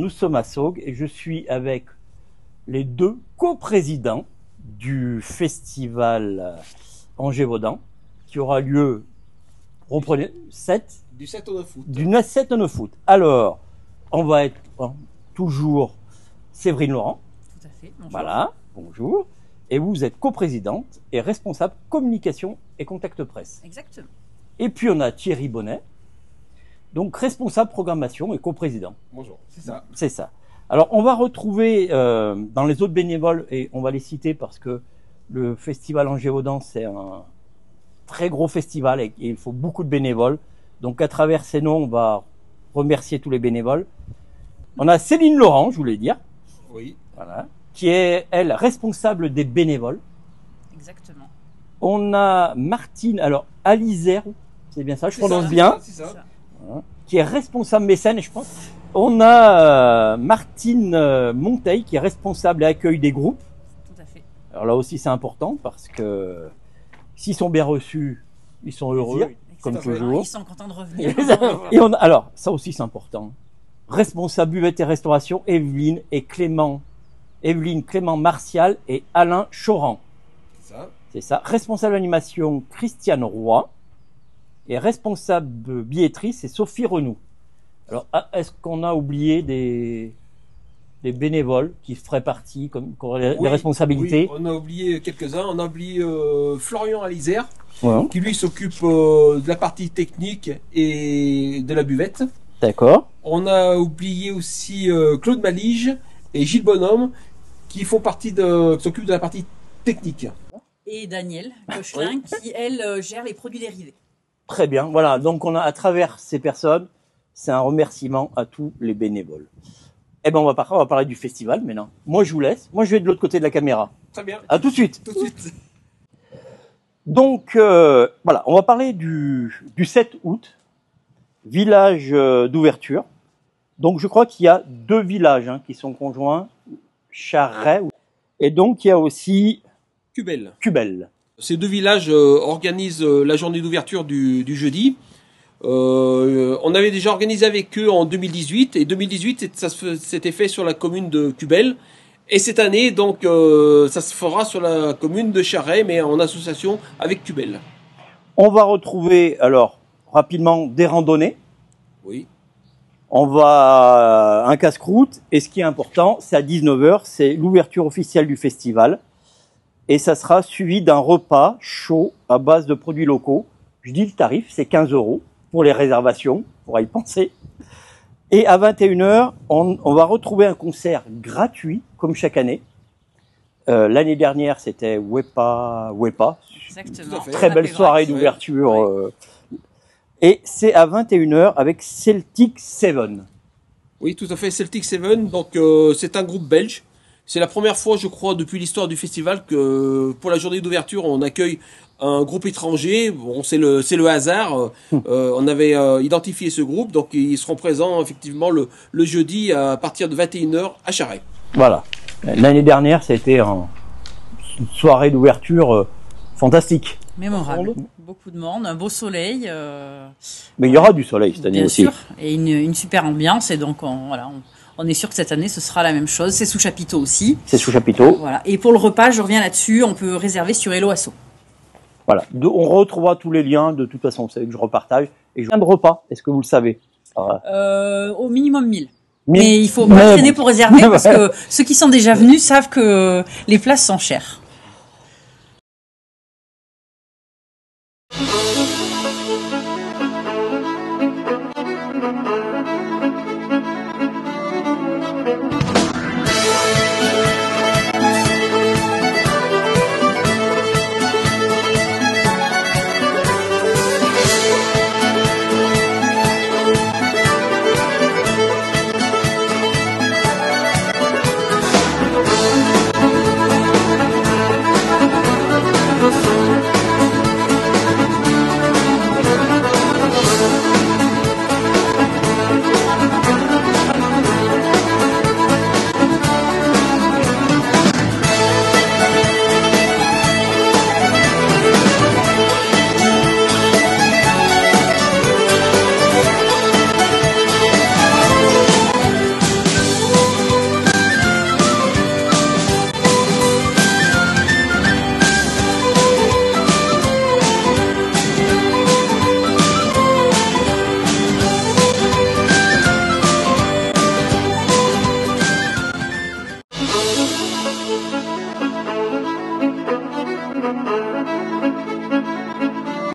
nous sommes à Saugues et je suis avec les deux coprésidents du festival Angers-Vaudan qui aura lieu, reprenez, du 7 au 9 août. Du 7 au 9 août. Alors, on va être toujours Séverine Laurent. Tout à fait. Bonjour. Voilà, bonjour. Et vous êtes coprésidente et responsable communication et contact presse. Exactement. Et puis on a Thierry Bonnet, donc responsable programmation et coprésident. Bonjour, c'est ça. C'est ça. Alors on va retrouver dans les autres bénévoles, et on va les citer parce que le festival Angers-Vaudan, c'est un très gros festival et il faut beaucoup de bénévoles. Donc à travers ces noms, on va remercier tous les bénévoles. On a Céline Laurent, je voulais dire. Oui. Voilà. Qui est, elle, responsable des bénévoles. Exactement. On a Martine, alors Alizère, c'est bien ça, je prononce bien. C'est ça. Voilà. Qui est responsable mécène, je pense. On a Martine Monteil, qui est responsable et accueil des groupes. Tout à fait. Alors là aussi, c'est important parce que s'ils sont bien reçus, ils sont heureux, comme toujours. Ils sont contents de revenir. Et on a, alors, ça aussi, c'est important. Responsable buvette et restauration, Evelyne Clément Martial et Alain Choran. C'est ça. C'est ça. Responsable animation, Christiane Roy. Et responsable billetterie, c'est Sophie Renou. Alors, est-ce qu'on a oublié des bénévoles qui feraient partie, comme des responsabilités? Oui, on a oublié quelques-uns. On a oublié Florian Alizère, Ouais. qui lui s'occupe de la partie technique et de la buvette. D'accord. On a oublié aussi Claude Malige et Gilles Bonhomme, qui font partie qui s'occupent de la partie technique. Et Daniel Cochelin, qui, elle, gère les produits dérivés. Très bien. Voilà. Donc, on a, à travers ces personnes, c'est un remerciement à tous les bénévoles. Eh ben, on va parler du festival maintenant. Moi, je vous laisse. Moi, je vais de l'autre côté de la caméra. Très bien. À tout de suite. Tout de suite. Donc, voilà. On va parler du 7 août, village d'ouverture. Donc, je crois qu'il y a deux villages qui sont conjoints, Charret, et donc il y a aussi Cubel. Ces deux villages organisent la journée d'ouverture du jeudi. On avait déjà organisé avec eux en 2018, et 2018 ça s'était fait sur la commune de Cubel. Et cette année, donc, ça se fera sur la commune de Charret, mais en association avec Cubel. On va retrouver, alors, rapidement, des randonnées. Oui. On va un casse-croûte, et ce qui est important, c'est à 19h, c'est l'ouverture officielle du festival, et ça sera suivi d'un repas chaud à base de produits locaux. Je dis le tarif, c'est 15 € pour les réservations, on pourra y penser. Et à 21h, on va retrouver un concert gratuit, comme chaque année. L'année dernière, c'était Wepa. Exactement. Très belle soirée d'ouverture. Oui. Et c'est à 21h avec Celtic Seven. Oui, tout à fait, Celtic Seven. Donc, c'est un groupe belge. C'est la première fois, je crois, depuis l'histoire du festival que pour la journée d'ouverture, on accueille un groupe étranger. Bon, c'est le hasard. On avait identifié ce groupe, donc ils seront présents effectivement le jeudi à partir de 21h à Charret. Voilà. L'année dernière, ça a été une soirée d'ouverture fantastique. Mémorable. Beaucoup de monde, un beau soleil. Mais il y aura du soleil cette année bien aussi. Sûr, et une super ambiance. Et donc, on est sûr que cette année, ce sera la même chose. C'est sous chapiteau aussi. C'est sous chapiteau. Voilà. Et pour le repas, je reviens là-dessus, on peut réserver sur Hello Asso. Voilà. On retrouvera tous les liens. De toute façon, vous savez que je repartage. Et un de repas, est-ce que vous le savez? Au minimum 1000. Mais il faut pas traîner pour réserver parce que ceux qui sont déjà venus savent que les places sont chères.